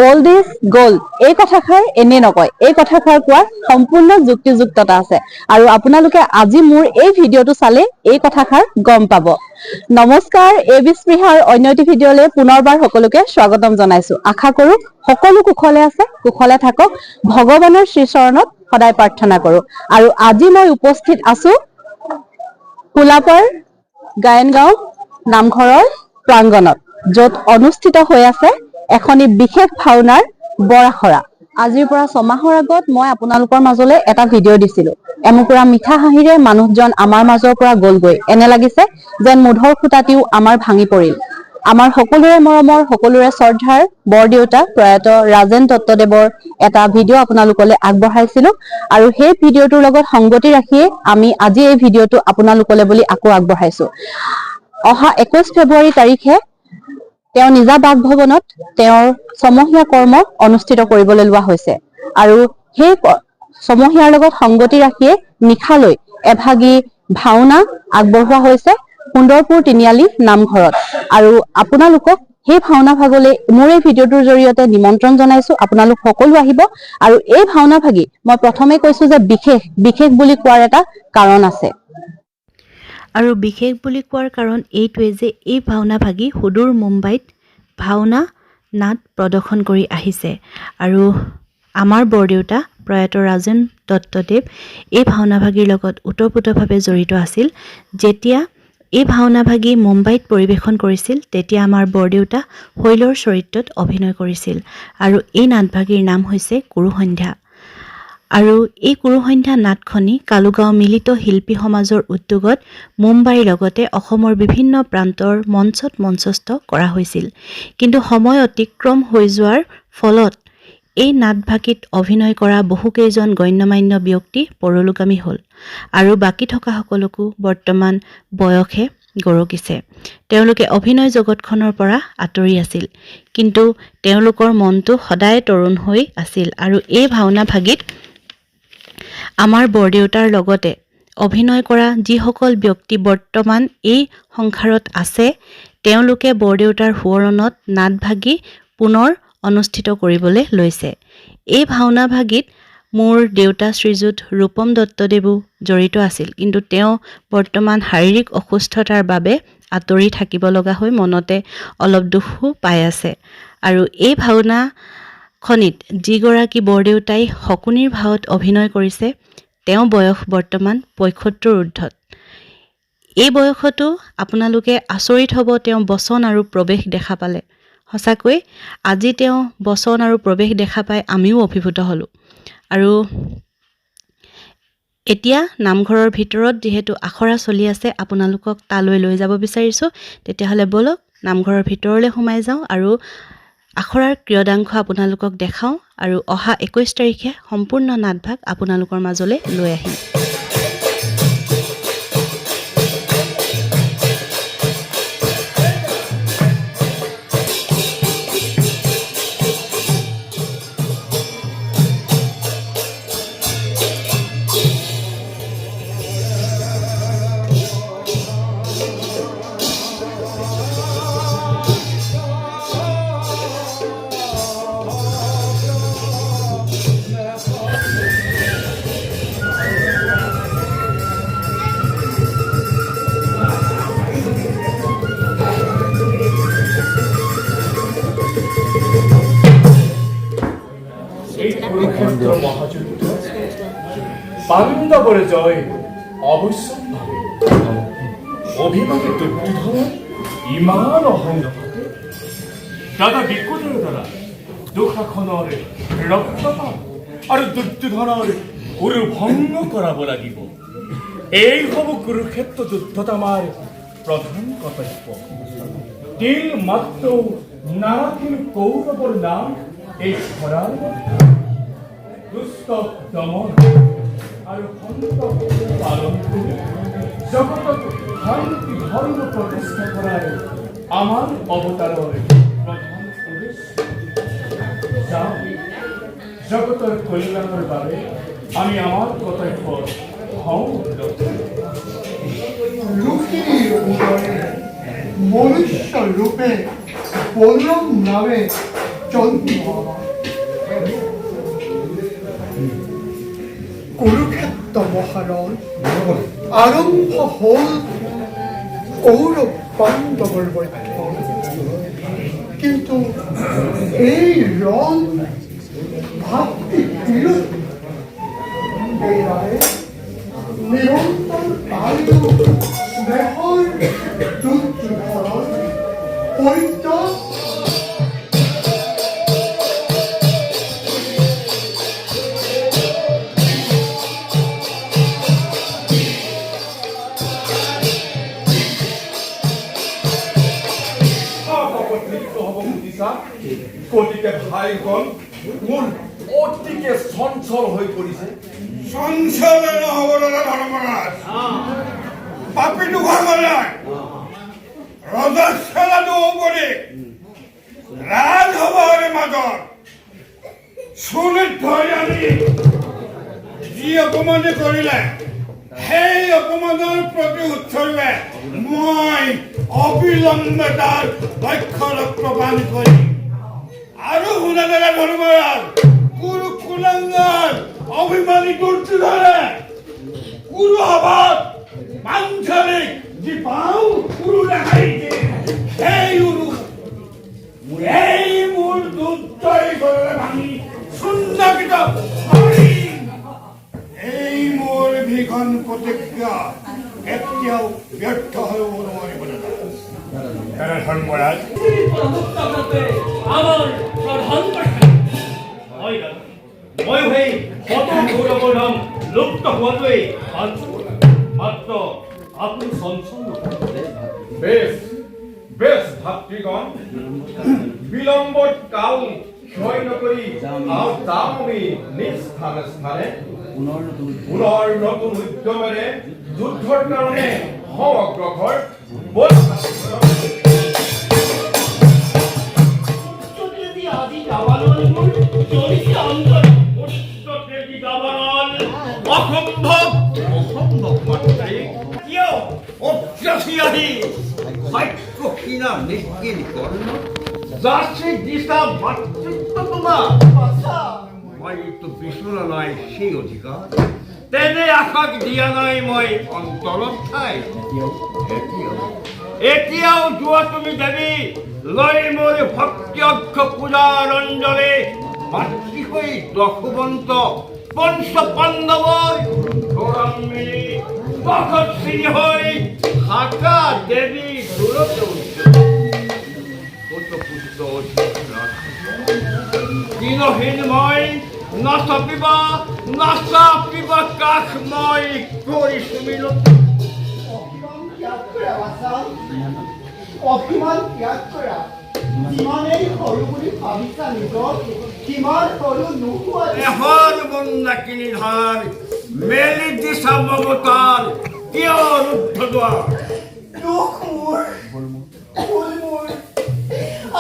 Old is gold এই কথাষাৰ এনে নকয়। এই কথাষাৰ কোৱাৰ সম্পূৰ্ণ যুক্তিযুক্ততা আছে আৰু আপোনালোকে আজি মোৰ এই ভিডিঅ'টো চালে এই কথাষাৰ গম পাব। নমস্কাৰ, এবি স্পৃহাৰ অন্য এটি ভিডিঅ'লৈ পুনৰবাৰ সকলোকে স্বাগতম জনাইছো। আশা কৰো সকলো কুশলে আছে, কুশলে থাকক, ভগৱানৰ শ্ৰীচৰণত সদায় প্ৰাৰ্থনা কৰো। আৰু আজি মই উপস্থিত আছো কোলাপাৰ গায়নগাঁও নামঘৰৰ প্ৰাংগণত, য'ত অনুষ্ঠিত হৈ আছে এখনি বিশেষ ভাওনাৰ বৰাখৰা। আজিৰ পৰা 6 মাহৰ আগত মই আপোনালোকৰ মাজলৈ এটা ভিডিঅ' দিছিলো। এমুকুৰা মিঠা হাঁহিৰে মানুহজন আমাৰ মাজৰ পৰা গ'লগৈ। এনে লাগিছে যেন মুধৰ খুঁটাটিও আমাৰ ভাঙি পৰিল। আমাৰ সকলোৰে মৰমৰ, সকলোৰে শ্ৰদ্ধাৰ বৰদেউতা প্ৰয়াত ৰাজেন দত্তদেৱৰ এটা ভিডিঅ' আপোনালোকলৈ আগবঢ়াইছিলো আৰু সেই ভিডিঅ'টোৰ লগত সংগতি ৰাখিয়ে আমি আজি এই ভিডিঅ'টো আপোনালোকলৈ বুলি আকৌ আগবঢ়াইছো। অহা 21 ফেব্ৰুৱাৰী তাৰিখে তেওঁ নিজা বাসভৱনত তেওঁৰ ছমহীয়া কৰ্ম অনুষ্ঠিত কৰিবলৈ লোৱা হৈছে আৰু সেই ছমহীয়াৰ লগত সংগতি ৰাখিয়ে নিশালৈ এভাগী ভাওনা আগবঢ়োৱা হৈছে সুন্দৰপুৰ তিনিআলি নামঘৰত। আৰু আপোনালোকক সেই ভাওনা ভাগলৈ মোৰ এই ভিডিঅ'টোৰ জৰিয়তে নিমন্ত্ৰণ জনাইছো। আপোনালোক সকলো আহিব। আৰু এই ভাওনা ভাগি মই প্ৰথমে কৈছো যে বিশেষ বুলি কোৱাৰ এটা কাৰণ আছে। আৰু বিশেষ বুলি কোৱাৰ কাৰণ এইটোৱে যে এই ভাওনা ভাগি সুদূৰ মুম্বাইত ভাওনা নাট প্ৰদৰ্শন কৰি আহিছে আৰু আমাৰ বৰদেউতা প্ৰয়াত ৰাজেন দত্তদেৱ এই ভাওনা ভাগিৰ লগত ওতঃপ্ৰোতভাৱে জড়িত আছিল। যেতিয়া এই ভাওনা ভাগি মুম্বাইত পৰিৱেশন কৰিছিল তেতিয়া আমাৰ বৰদেউতা শৈলৰ চৰিত্ৰত অভিনয় কৰিছিল আৰু এই নাটভাগিৰ নাম হৈছে কুৰুসন্ধ্যা। আৰু এই কুৰুসন্ধ্যা নাটখনি কালুগাঁও মিলিত শিল্পী সমাজৰ উদ্যোগত মুম্বাইৰ লগতে অসমৰ বিভিন্ন প্ৰান্তৰ মঞ্চত মঞ্চস্থ কৰা হৈছিল। কিন্তু সময় অতিক্ৰম হৈ যোৱাৰ ফলত এই নাটভাগিত অভিনয় কৰা বহুকেইজন গণ্যমান্য ব্যক্তি পৰলোগামী হ'ল আৰু বাকী থকা সকলকো বৰ্তমান বয়সে গৰকিছে। তেওঁলোকে অভিনয় জগতখনৰ পৰা আঁতৰি আছিল, কিন্তু তেওঁলোকৰ মনটো সদায় তৰুণ হৈ আছিল। আৰু এই ভাওনা ভাগিত আমাৰ বৰদেউতাৰ লগতে অভিনয় কৰা যিসকল ব্যক্তি বৰ্তমান এই সংসাৰত আছে তেওঁলোকে বৰদেউতাৰ সোঁৱৰণত নাটভাগি পুনৰ অনুষ্ঠিত কৰিবলৈ লৈছে। এই ভাওনা ভাগিত মোৰ দেউতা শ্ৰীযুত ৰূপম দত্তদেৱো জড়িত আছিল, কিন্তু তেওঁ বৰ্তমান শাৰীৰিক অসুস্থতাৰ বাবে আঁতৰি থাকিব লগা হৈ মনতে অলপ দুখো পাই আছে। আৰু এই ভাওনাখনিত যিগৰাকী বৰদেউতাই শকুনিৰ ভাওত অভিনয় কৰিছে তেওঁ বয়স বৰ্তমান ৭৫ ঊৰ্ধত। এই বয়সতো আপোনালোকে আচৰিত হ'ব তেওঁ বচন আৰু প্ৰৱেশ দেখা পালে। সঁচাকৈ আজি তেওঁ বচন আৰু প্ৰৱেশ দেখা পাই আমিও অভিভূত হ'লোঁ। আৰু এতিয়া নামঘৰৰ ভিতৰত যিহেতু আখৰা চলি আছে আপোনালোকক তালৈ লৈ যাব বিচাৰিছোঁ। তেতিয়াহ'লে ব'লক নামঘৰৰ ভিতৰলৈ সোমাই যাওঁ আৰু আখৰাৰ ক্ৰীড়াংশ আপোনালোকক দেখাওঁ আৰু অহা 21 তাৰিখে সম্পূৰ্ণ নাটভাগ আপোনালোকৰ মাজলৈ লৈ আহিম। মহাযুদ্ধ পাণ্ডবৰ জয় অবশ্যম্ভাবী। অভিমানী দুৰ্যোধন ইমান অহংকাৰ দাদা বিকুটেৰ দ্বাৰা দুঃখাখনৰ ৰক্তপাত আৰু দুৰ্যোধনৰ উৰু ভংগ কৰাব লাগিব। এই হ'ব কুৰুক্ষেত্ৰ যুদ্ধত আমাৰ প্ৰধান কৰ্তব্য। তিল মাত্ৰ নাৰাখিল কৌৰৱৰ নাম এই ধৰাৰ দুষ্ট দমন আৰু সন্ত পালন কৰি জগতত শান্তি ধৰ্ম প্ৰতিষ্ঠা কৰাৰ আমাৰ অৱতাৰৰ প্ৰধান উদ্দেশ্য। জগতৰ কল্যাণৰ বাবে আমি আমাৰ কৰ্তব্য হওঁ। মনুষ্য ৰূপে বলৰাম নামে জন্ম কুৰুক্ষেত্ৰ মহাৰণ আৰম্ভ হ'ল কৌৰৱ পাণ্ডৱৰ বৈঠক। কিন্তু এই ৰণ ভাতৃ বিৰোধ নিৰন্তৰ আয়ু দেহৰ দুৰ্যোধনৰ পৰিত্যাগ গতিকে ভাইগণ মোৰ অতিকে চঞ্চল হৈ পৰিছে। চঞ্চল নহ'ব দাদা ধৰ্মৰাজ, পাপীটো ভাঙল নাই, ৰজস্বলাটো উপৰি ৰাজসভাৰ মাজত চুলিত ধৰি আনি যি অপমানে কৰিলে সেই অপমানৰ প্ৰতি উত্তৰে মই অবিলম্বে তাৰ লক্ষ্য প্ৰদান কৰিম। আৰু শুনা দাদা ধৰ্মৰাজ, কুৰু কুলাঙ্গার অভিমানী দুর্যোধনে কুরু হবাত মাঞ্চলিক যে পাও কুরু দেখাইছে সেই উরু এই মূল দুর্জয় করে ভাঙি সুন্দরিত করি। এই মোর ভিখন প্রতিজ্ঞা এতিয়াও ব্যর্থ হয়ে অনুমানিব না দাদা ধর্মরাজ, আমার প্রধান হয় দাদা, মই সেই শত গৌৰৱৰ নাম লুপ্ত হোৱাটোৱেই মাত্ৰ আপুনি চঞ্চল বেশ বেশ ভাতৃগণ, বিলম্বত কাল ক্ষয় নকৰি আৰু যাম আমি নিজ স্থানে স্থানে পুনৰ নতুন উদ্যমেৰে যুদ্ধৰ কাৰণে হওঁ অগ্ৰসৰ। আদি গাবানল মোৰ চলিছে অন্তৰ উচ্চতেজি গাবানল অসম্ভৱ অসম্ভৱ মাত্ৰে কিয় অত্যাসী আহি বাক্যহীনা নিষ্কিন কৰ্ণ যাচি দিশা মাতৃত্ব তোমাৰ মইতো বিচৰা নাই সেই অধিকাৰ, তেনে আশাক দিয়া নাই মই অন্তৰত ঠাই। এতিয়াও যোৱা তুমি দেৱী লৈ মোৰ ভক্তি পূজাৰ অঞ্জলি মাতৃ হৈ দশবন্ত পঞ্চ পাণ্ডৱৰ গৌৰৱ মিলি ভকত শ্ৰী হৈ হাকা দেৱী দূৰতে দিনহীন মই নাচাপিবা নাচাপিবা কাষ মই কৰিছো মিনতি। অভিমান ত্যাগ কৰা, যিমানেই সৰু বুলি ভাবিছা নিজক সিমান সৰু নোহোৱা। এহৰ বন্দা কিনি ধাৰ মেলি দিছা মমতাৰ কিয় ৰুদ্ধ দুৱাৰ। দুখ মোৰ ভুল মোৰ,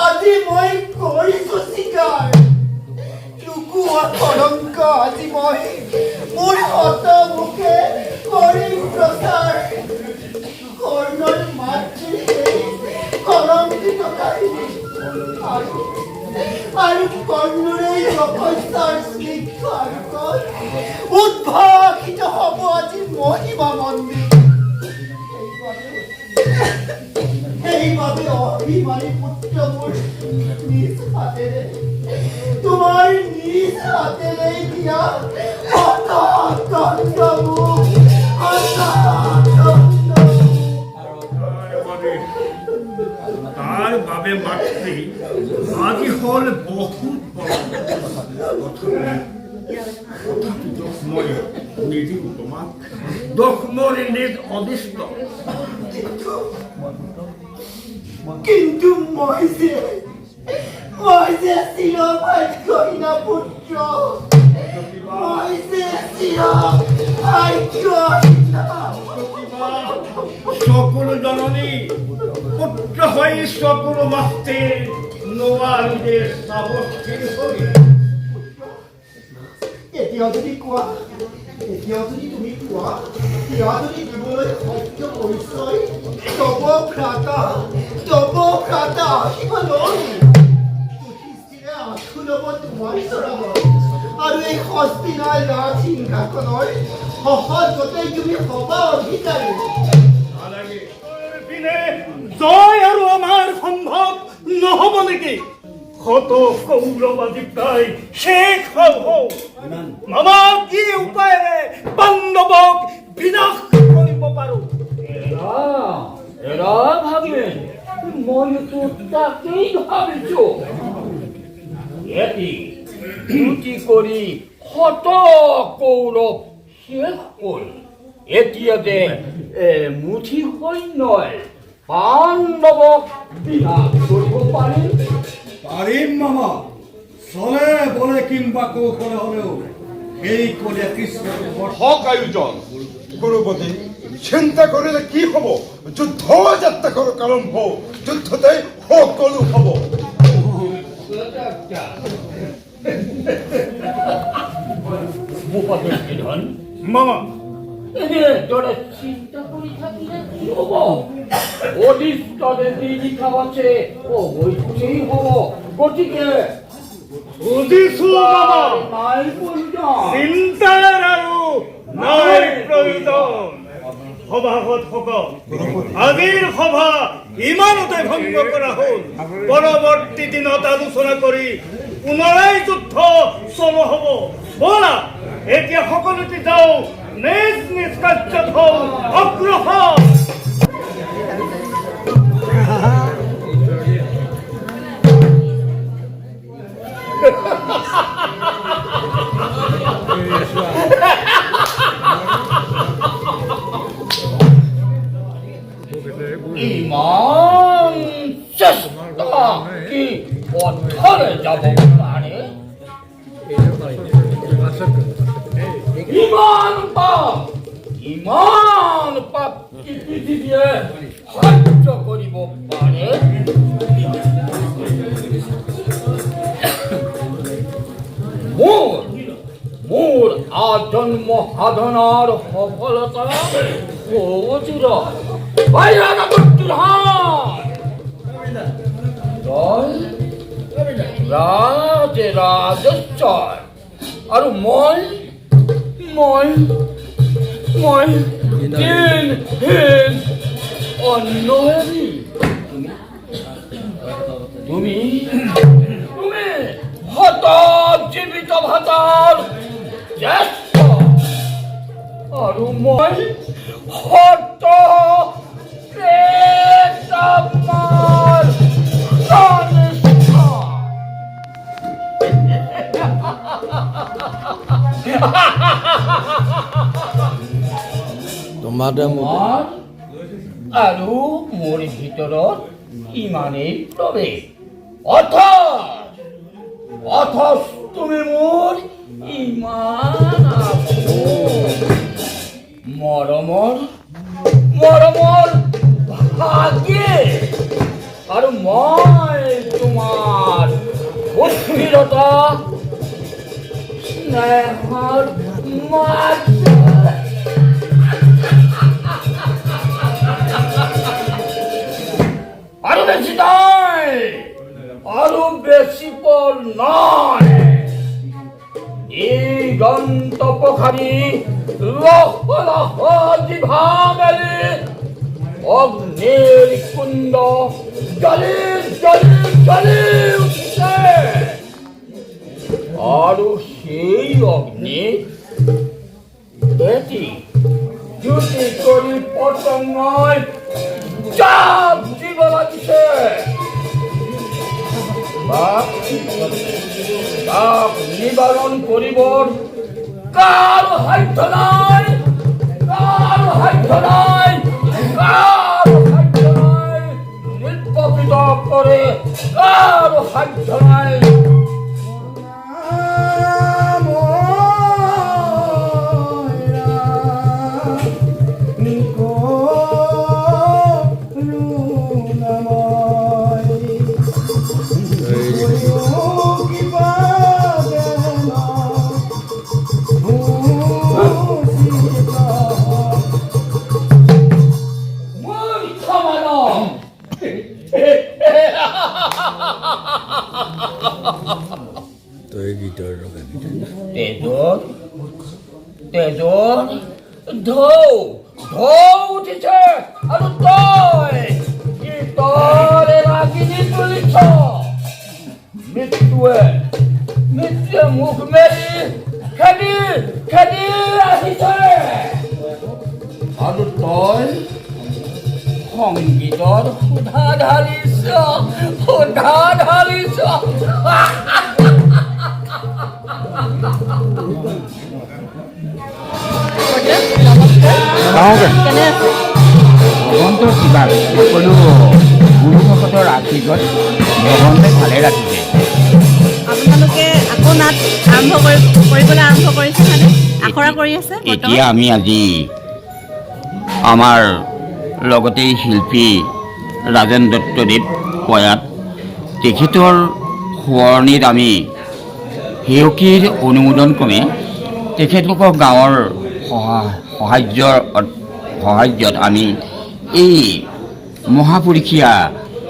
আজি মই কৰিছো স্বীকাৰ। লুকুৱা কলংক আজি মই মোৰ হত মুখে কৰিম প্ৰচাৰ। কৰ্ণৰ মাতৃ কলংকিত কাহিনী আৰু কৰ্ণৰে তপস্যাৰ স্নিগ্ধ আলোকত উদ্ভাসিত হ'ব আজি মহিমা মন্দিৰ। সেইবাবে অভিমানী পুত্ৰ মোৰ নিজ হাতেৰে তোমাৰ নিজ হাতেৰে দিয়া দণ্ড মোক তাৰ বাবে মাতৃ আজি হ'ল বহুত দোষ মই নিদিওঁ তোমাক, দোষ মোৰ নিজ অদৃষ্ট। কিন্তু মই যে চিৰভাগ্যহীনা পুত্ৰ, মই যে চিৰভাগ্যহীনা। সকলো জননী পুত্ৰ হৈ সকলো মাতৃ নোৱাৰো যে চাব স্থিৰ হৈ। এতিয়াও যদি কোৱা, এতিয়াও যদি তুমি কোৱা, সেয়া যদি দিবলৈ সত্য পৰিচয় তব ভ্ৰাতা আহিব নোৱাৰি। আঁঠু ল'ব তোমাৰ চৰণত আৰু এই হস্তিনাৰ ৰাজ সিংহাসনৰ সহজতেই তুমি হ'বা অধিকাৰী পিনে জয় আৰু আমাৰ সম্ভৱ নহ'ব নেকি শত কৌৰৱাদী প্ৰায় শেষ হওঁ মামা কি উপায়েৰে পাণ্ডৱক বিনাশ কৰিব পাৰো এৰা ভাবে মইতো তাকেই ভাবিছো এটি দুটি কৰি শত কৌৰৱ শেষ হ'ল এতিয়া যে মুঠি সৈন্যই পাণ্ডৱক বিনাশ কৰিব পাৰিম পাৰিম মামা চলে বলে কিংবা কৌশলে হলেও এই কলিয়া কৃষ্ণ হক আয়োজন গুৰুপতি চিন্তা কৰিলে কি হ'ব যুদ্ধ যাত্ৰা কৰক আৰম্ভ যুদ্ধতে সকলো হ'ব মুখধন মামা এনেদৰে চিন্তা কৰি থাকিলে কি হ'ব অদৃষ্টতে যি লিখা আছে অৱশ্যেই হ'ব গতিকে বুজিছো মামা নাই প্ৰয়োজন চিন্তাৰ আৰু নাই প্ৰয়োজন সভাসদসকল আজিৰ সভা ইমানতে ভংগ কৰা হ'ল পৰৱৰ্তী দিনত আলোচনা কৰি পুনৰাই যুদ্ধ চলো হ'ব ব'লা এতিয়া সকলোতে যাওঁ নিজ নিজ কাৰ্যত হওঁ অগ্ৰসৰ ইমান চেষ্টা কি পথৰে যাব পাৰে ইমান পাপ কি পৃথিৱীয়ে সহ্য কৰিব পাৰে মোৰ আজন্ম সাধনাৰ সফলতা অচিৰ ৰাজেশ্বৰ আৰু মই অন্য হেৰি তুমি শত জীৱিত ভাতাৰ জ্যেষ্ঠ আৰু মই শত প্ৰেতাত্মাৰ কনিষ্ঠ তোমাৰ আৰু মোৰ ভিতৰত ইমানেই প্ৰৱেশ অথচ তুমি মোৰ ইমান মৰমৰ ভাগে আৰু মই তোমাৰ অস্থিৰতা স্নেহৰ মাত আৰু বেছি নাই আৰু বেছি পৰ নাই এই গন্তপখানি লহ জিভা মেলি অগ্নিৰ কুণ্ড জ্বলি উঠিছে আৰু সেই অগ্নি এটি দুটি কৰি পতংগই চাপ দিব লাগিছে তাপ নিবাৰণ কৰিবৰ কাৰো সাধ্য নাই নিৰ্বাপিত কৰে কাৰো সাধ্য নাই তেজত তেজত ঢৌ ঢৌ উঠিছে আৰু তই ৰাগিনী তুলিছ মৃত্যুৱে মুখ মেলি খেদি খেদি আহিছে আৰু তই সংগীতৰ সুধা ঢালিছ কেনে আছে? ভগৱন্তৰ কৃপাত সকলো গুৰু ভকতৰ আশীৰ্বাদ ভগৱন্তে ভালে ৰাখিছে। আপোনালোকে আকৌ নাট কৰিবলৈ আৰম্ভ কৰিছে মানে আখৰা কৰি আছে এতিয়া আমি আজি আমাৰ লগতে শিল্পী ৰাজেন দত্তদেৱ প্ৰয়াত তেখেতৰ সোঁৱৰণিত আমি সেউকীৰ অনুমোদন ক্ৰমে তেখেতলোকৰ গাঁৱৰ সহায্যত আমি এই মহাপুৰুষীয়া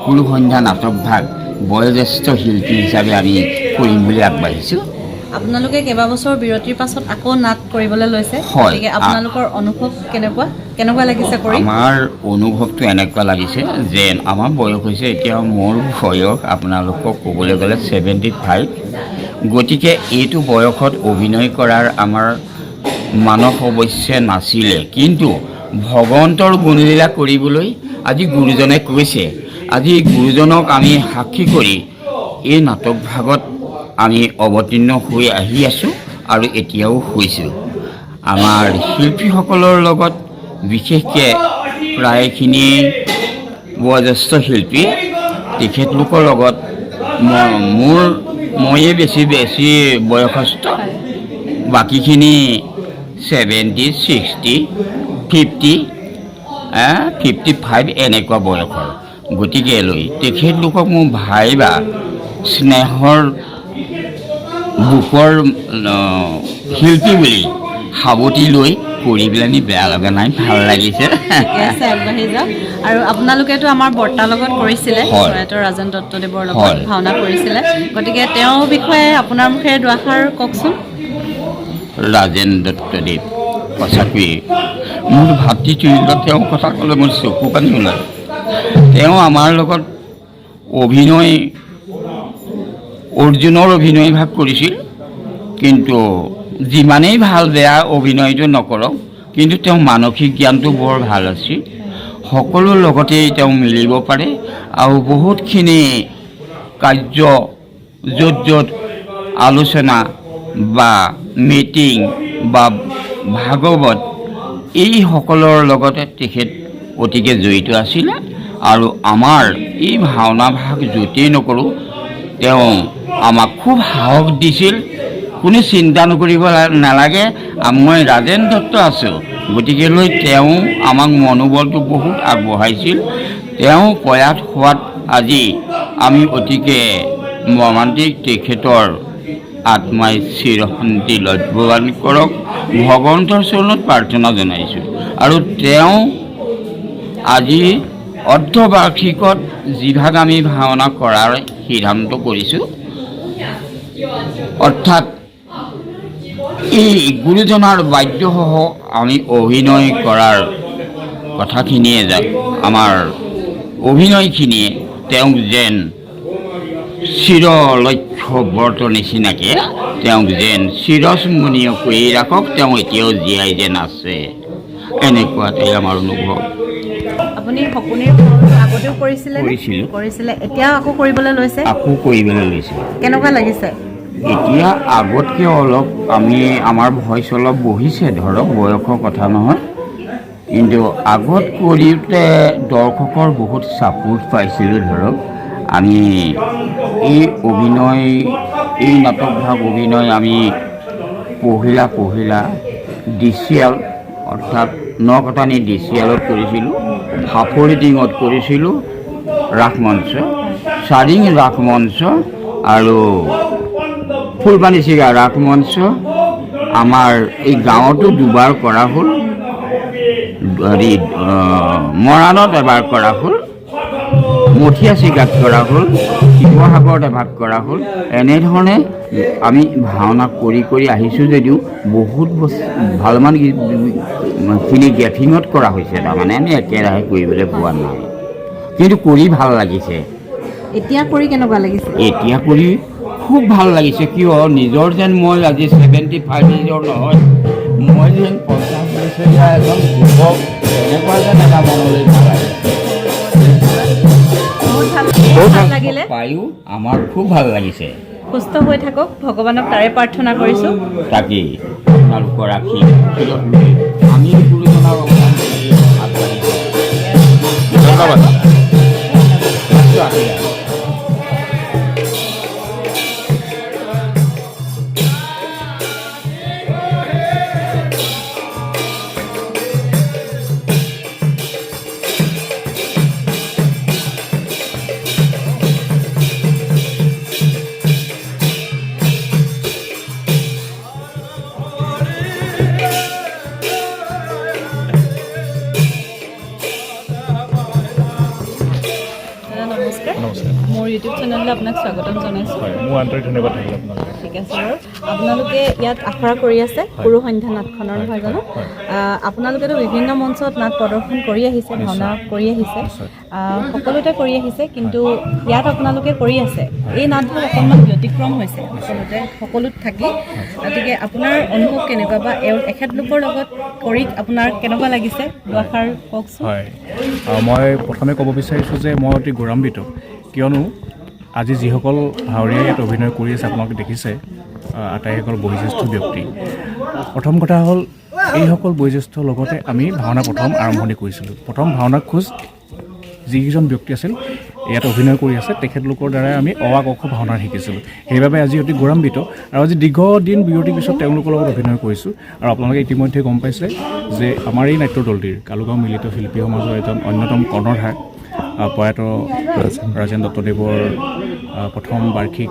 কুৰুসন্ধ্যা নাটক ভাগ বয়োজ্যেষ্ঠ শিল্পী হিচাপে আমি কৰিম বুলি আগবাঢ়িছোঁ। আপোনালোকে কেইবাবছৰ বিৰতিৰ পাছত আকৌ নাট কৰিবলৈ লৈছে হয়। গতিকে আপোনালোকৰ অনুভৱ কেনেকুৱা লাগিছে কৰি? আমাৰ অনুভৱটো এনেকুৱা লাগিছে যেন আমাৰ বয়স হৈছে এতিয়া মোৰ বয়স আপোনালোকক ক'বলৈ গ'লে 75। গতিকে এইটো বয়সত অভিনয় কৰাৰ আমাৰ মানস অৱশ্যে নাছিলে, কিন্তু ভগৱন্তৰ গুণলীলা কৰিবলৈ আজি গুৰুজনে কৈছে। আজি গুৰুজনক আমি সাক্ষী কৰি এই নাটক ভাগত আমি অৱতীৰ্ণ হৈ আহি আছোঁ আৰু এতিয়াও হৈছোঁ। আমাৰ শিল্পীসকলৰ লগত বিশেষকৈ প্ৰায়খিনি বয়োজ্যেষ্ঠ শিল্পী তেখেতলোকৰ লগত ময়ে বেছি বয়সস্থ, বাকীখিনি 70, 60, 50, 55 এনেকুৱা বয়সৰ। গতিকে তেখেতলোকক মোৰ ভাই বা স্নেহৰ বুকৰ শিল্পী বুলি সাৱটি লৈ কৰি পেলাই বেয়া লগা নাই, ভাল লাগিছে। ঠিকে আছে, আগবাঢ়ি যাওক। আৰু আপোনালোকেতো আমাৰ বৰ্তাৰ লগত কৰিছিলে, প্ৰয়াত ৰাজেন দত্তদেৱৰ লগত ভাওনা কৰিছিলে, গতিকে তেওঁৰ বিষয়ে আপোনাৰ মুখেৰে দুআষাৰ কওকচোন। ৰাজেন দত্তদেৱ সঁচাকৈয়ে মোৰ ভাতৃতুল্য। তেওঁৰ কথা ক'লে মোৰ চকু পানী ওলায়। তেওঁ আমাৰ লগত অৰ্জুনৰ অভিনয় ভাগ কৰিছিল, কিন্তু যিমানেই ভাল বেয়া অভিনয়টো নকৰক, কিন্তু তেওঁ মানসিক জ্ঞানটো বৰ ভাল আছিল। সকলো লগতেই তেওঁ মিলিব পাৰে আৰু বহুতখিনি কাৰ্য য'ত আলোচনা বা মিটিং বা ভাগৱত এই সকলৰ লগতে তেখেত অতিকে জড়িত আছিলে। আৰু আমাৰ এই ভাওনা ভাগ য'তেই নকৰোঁ তেওঁ আমাক খুব সাহস দিছিল। কোনো চিন্তা নকৰিব নালাগে, মই ৰাজেন দত্ত আছোঁ, গতিকে তেওঁ আমাক মনোবলটো বহুত আগবঢ়াইছিল। তেওঁ প্ৰয়াত হোৱাত আজি আমি অতিকে মৰ্মান্তিক। তেখেতৰ আত্মাই চিৰশান্তি লাভ প্ৰদান কৰক, ভগৱন্তৰ চৰণত প্ৰাৰ্থনা জনাইছোঁ। আৰু তেওঁ আজি অৰ্ধবাৰ্ষিকত যিভাগ আমি ভাওনা কৰাৰ সিদ্ধান্ত কৰিছোঁ, অৰ্থাৎ এই গুৰুজনাৰ বাদ্যসহ আমি অভিনয় কৰাৰ কথাখিনিয়ে আমাৰ অভিনয়খিনিয়ে তেওঁক যেন চিৰলক্ষ্য ব্ৰত নিচিনাকৈ তেওঁক যেন চিৰস্মৰণীয় কৰি ৰাখক, তেওঁ এতিয়াও জীয়াই যেন আছে, এনেকুৱাতেই আমাৰ অনুভৱ। আপুনি সপোনেৰ আগতেও কৰিছিলে, এতিয়া আকৌ কৰিবলৈ লৈছে? আকৌ কৰিবলৈ লৈছে। কেনেকুৱা লাগিছে? এতিয়া আগতকৈ অলপ আমাৰ ভইচ অলপ বহিছে, ধৰক বয়সৰ কথা নহয়, কিন্তু আগত কৰোঁতে দৰ্শকৰ বহুত ছাপোৰ্ট পাইছিলোঁ। ধৰক আমি এই নাটক ভাগ অভিনয় আমি পহিলা ডিচিএল অৰ্থাৎ নকটানী ডিচিএলত কৰিছিলোঁ, ফাফৰিটিঙত কৰিছিলোঁ, ৰাসমঞ্চ, চাৰিং ৰাসমঞ্চ আৰু ফুলপানীচিগা ৰাসমঞ্চ। আমাৰ এই গাঁৱতো দুবাৰ কৰা হ'ল, মৰাণত এবাৰ কৰা হ'ল, মঠিয়াচি গাঁত কৰা হ'ল, শিৱসাগৰত এভাগ কৰা হ'ল। এনেধৰণে আমি ভাওনা কৰি কৰি আহিছোঁ যদিও বহুত ভালমানখিনি গেথিঙত কৰা হৈছে, তাৰমানে আমি একেৰাহে কৰিবলৈ পোৱা নাই, কিন্তু কৰি ভাল লাগিছে। এতিয়া কৰি কেনেকুৱা লাগিছে? এতিয়া কৰি খুব ভাল লাগিছে। কিয় নিজৰ যেন মই আজি 75 ইয়েজৰ নহয়, মই যেন 50 বছৰীয়া এজন যুৱক এনেকুৱা যেন এটা মনলৈ ভাল লাগে। বহুত ভাল লাগিলে। পায়ো আমাৰ খুব ভাল লাগিছে। সুস্থ হৈ থাকক, ভগৱানক তাৰে প্ৰাৰ্থনা কৰিছোঁ। তাকেই আপোনালোকৰ ৰাখি আমি গুৰুজনাৰ আগবাঢ়িছোঁ। ধন্যবাদ। নমস্কাৰ, মোৰ ইউটিউব চেনেললৈ আপোনাক স্বাগতম জনাইছোঁ। মোৰ আন্তৰিক ধন্যবাদ থাকিল আপোনাক। ঠিক আছে বাৰু। আপোনালোকে ইয়াত আখৰা কৰি আছে পুৰুষ সন্ধ্যা নাটখনৰ, নহয় জানো? আপোনালোকেতো বিভিন্ন মঞ্চত নাট প্ৰদৰ্শন কৰি আহিছে, ভাওনা কৰি আহিছে, সকলোতে কৰি আহিছে, কিন্তু ইয়াত আপোনালোকে কৰি আছে। এই নাটবোৰ অকণমান ব্যতিক্ৰম হৈছে সকলোত থাকি। গতিকে আপোনাৰ অনুভৱ কেনেকুৱা, বা এখেতলোকৰ লগত কৰি আপোনাৰ কেনেকুৱা লাগিছে, দুআষাৰ কওকচোন। হয়, মই প্ৰথমে ক'ব বিচাৰিছোঁ যে মই অতি গৌৰৱান্বিত, কিয়নো আজি যিসকল ভাৱৰীয়াই ইয়াত অভিনয় কৰি আছে আপোনালোকে দেখিছে, আটাইসকল বয়োজ্যেষ্ঠ ব্যক্তি। প্ৰথম কথা হ'ল, এইসকল বয়োজ্যেষ্ঠৰ লগতে আমি ভাওনা প্ৰথম আৰম্ভণি কৰিছিলোঁ। প্ৰথম ভাওনা খোজ যিকেইজন ব্যক্তি আছিল ইয়াত অভিনয় কৰি আছে, তেখেতলোকৰ দ্বাৰাই আমি অ আ ক খ ভাওনা শিকিছিলোঁ। সেইবাবে আজি অতি গৌৰৱান্বিত, আৰু আজি দীৰ্ঘদিন বিৰতিৰ পিছত তেওঁলোকৰ লগত অভিনয় কৰিছোঁ। আৰু আপোনালোকে ইতিমধ্যে গম পাইছে যে আমাৰ এই নাট্য দলটিৰ কালুগাঁও মিলিত শিল্পী সমাজৰ এজন অন্যতম কৰ্ণধাৰ প্ৰয়াত ৰাজেন দত্তদেৱৰ প্ৰথম বাৰ্ষিক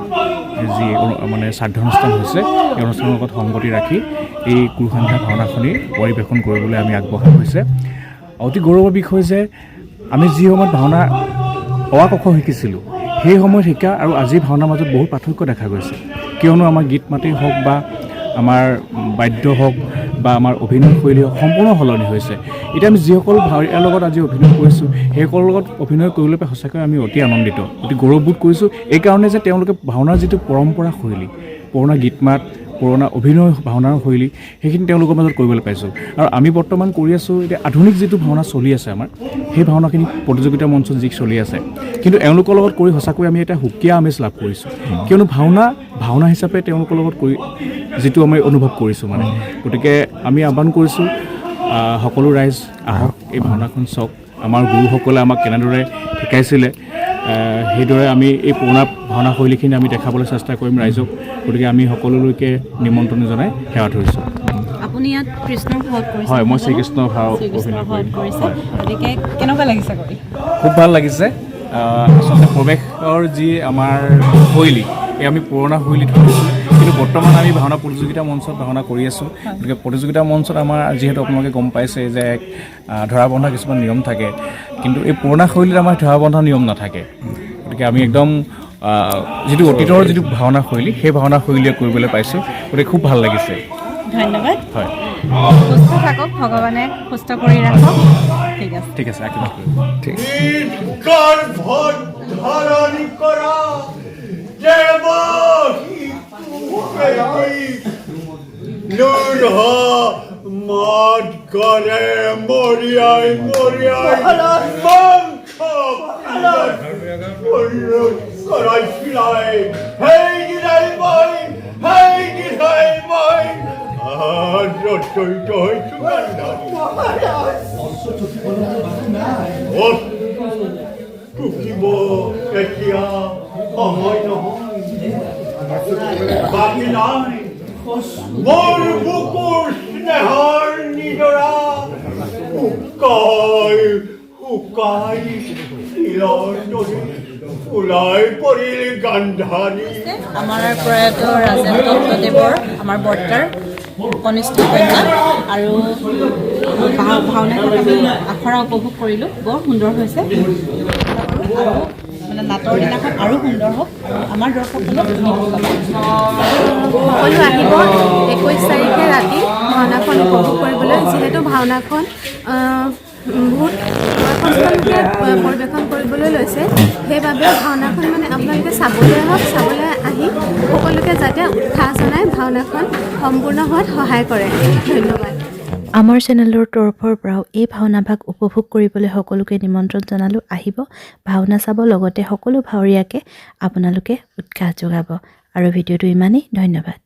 যি মানে শ্ৰাদ্ধানুষ্ঠান হৈছে, এই অনুষ্ঠানৰ লগত সংগতি ৰাখি এই কুৰুসন্ধ্যা ভাওনাখনি পৰিৱেশন কৰিবলৈ আমি আগবঢ়া হৈছে। অতি গৌৰৱৰ বিষয় যে আমি যি সময়ত ভাওনা অ আ ক খ শিকিছিলোঁ, সেই সময়ত শিকা আৰু আজিৰ ভাওনাৰ মাজত বহুত পাৰ্থক্য দেখা গৈছে। কিয়নো আমাৰ গীত মাতেই হওক বা আমাৰ বাদ্য হওক বা আমাৰ অভিনয় শৈলী হওক, সম্পূৰ্ণ সলনি হৈছে। এতিয়া আমি যিসকল ভাৱৰীয়াৰ লগত আজি অভিনয় কৰিছোঁ, সেইসকলৰ লগত অভিনয় কৰিবলৈ পাই সঁচাকৈ আমি অতি আনন্দিত, অতি গৌৰৱবোধ কৰিছোঁ। এইকাৰণে যে তেওঁলোকে ভাওনাৰ যিটো পৰম্পৰা শৈলী, পুৰণা গীত মাত, পুৰণা অভিনয় ভাওনাৰ শৈলী, সেইখিনি তেওঁলোকৰ মাজত কৰিবলৈ পাইছোঁ। আৰু আমি বৰ্তমান কৰি আছোঁ এতিয়া আধুনিক যিটো ভাওনা চলি আছে আমাৰ, সেই ভাওনাখিনি প্ৰতিযোগিতা মঞ্চত যি চলি আছে, কিন্তু এওঁলোকৰ লগত কৰি সঁচাকৈ আমি এটা সুকীয়া আমেজ লাভ কৰিছোঁ। কিয়নো ভাওনা হিচাপে তেওঁলোকৰ লগত কৰি যিটো আমি অনুভৱ কৰিছোঁ মানে, গতিকে আমি আহ্বান কৰিছোঁ সকলো ৰাইজ আহক, এই ভাওনাখন চাওক। আমাৰ গুৰুসকলে আমাক কেনেদৰে শিকাইছিলে, সেইদৰে আমি এই পুৰণা ভাওনা শৈলীখিনি আমি দেখাবলৈ চেষ্টা কৰিম ৰাইজক। গতিকে আমি সকলোলৈকে নিমন্ত্ৰণ জনাই সেৱা ধৰিছোঁ। আপুনি ইয়াত কৃষ্ণৰ ভাওত কৰিছে? হয়, মই শ্ৰীকৃষ্ণৰ ভাও অভিনয় কৰিছে। গতিকে কেনেকুৱা লাগিছে কৰি? খুব ভাল লাগিছে। আচলতে প্ৰৱেশৰ যি আমাৰ শৈলী, এই আমি পুৰণা শৈলীত কৰিছোঁ, কিন্তু বৰ্তমান আমি ভাওনা প্ৰতিযোগিতা মঞ্চত ভাওনা কৰি আছোঁ। গতিকে প্ৰতিযোগিতা মঞ্চত আমাৰ যিহেতু আপোনালোকে গম পাইছে যে ধৰা বন্ধা কিছুমান নিয়ম থাকে, কিন্তু এই পুৰণা শৈলীত আমাৰ ধৰা বন্ধা নিয়ম নাথাকে। গতিকে আমি একদম যিটো অতীতৰ যিটো ভাওনা শৈলী, সেই ভাওনা শৈলীয়ে কৰিবলৈ পাইছোঁ। গতিকে খুব ভাল লাগিছে। ধন্যবাদ। হয়, সুস্থ থাকক, ভগৱানে সুস্থ কৰি ৰাখক। ঠিক আছে, ঠিক আছে, আশীৰ্বাদ কৰিম। ঠিক গর্ভত ধারণ করা মদ করে মরিয়াই মরিয়াই মাংস করাই ফিরাই হেই গিরাই মাই হেই গিরাই মাই আর রটইট হই সুগন্ধা টুকিব এতিয়া সময় নহয় বাকী নাই মোৰ বুকুৰ স্নেহৰ নিজৰা শুকাই শুকাই শিলৰ দৰে ওলাই পৰিল গান্ধাৰী। আমাৰ প্ৰয়াত ৰাজেন দত্তদেৱৰ আমাৰ বৰ্তাৰ কনিষ্ঠ কন্যা, আৰু ভাওনাখন আমি আখৰা উপভোগ কৰিলোঁ। বৰ সুন্দৰ হৈছে। আৰু মানে নাটৰ দিনাখন আৰু সুন্দৰ হওক আৰু আমাৰ দৰ্শকসকলক সকলো আহিব 21 তাৰিখে ৰাতি ভাওনাখন উপভোগ কৰিবলৈ যিহেতু ভাওনাখন বহুত লোকে পৰিৱেশন কৰিবলৈ লৈছে সেইবাবে ভাওনাখন মানে আপোনালোকে চাবলৈ আহক চাবলৈ আহি সকলোকে যাতে উৎসাহ জনাই ভাওনাখন সম্পূৰ্ণ হোৱাত সহায় কৰে ধন্যবাদ আমাৰ চেনেলৰ তৰফৰ পৰাও এই ভাওনা ভাগ উপভোগ কৰিবলৈ সকলোকে নিমন্ত্ৰণ জনালোঁ আহিব ভাওনা চাব লগতে সকলো ভাৱৰীয়াকে আপোনালোকে উৎসাহ যোগাব আৰু ভিডিঅ'টো ইমানেই ধন্যবাদ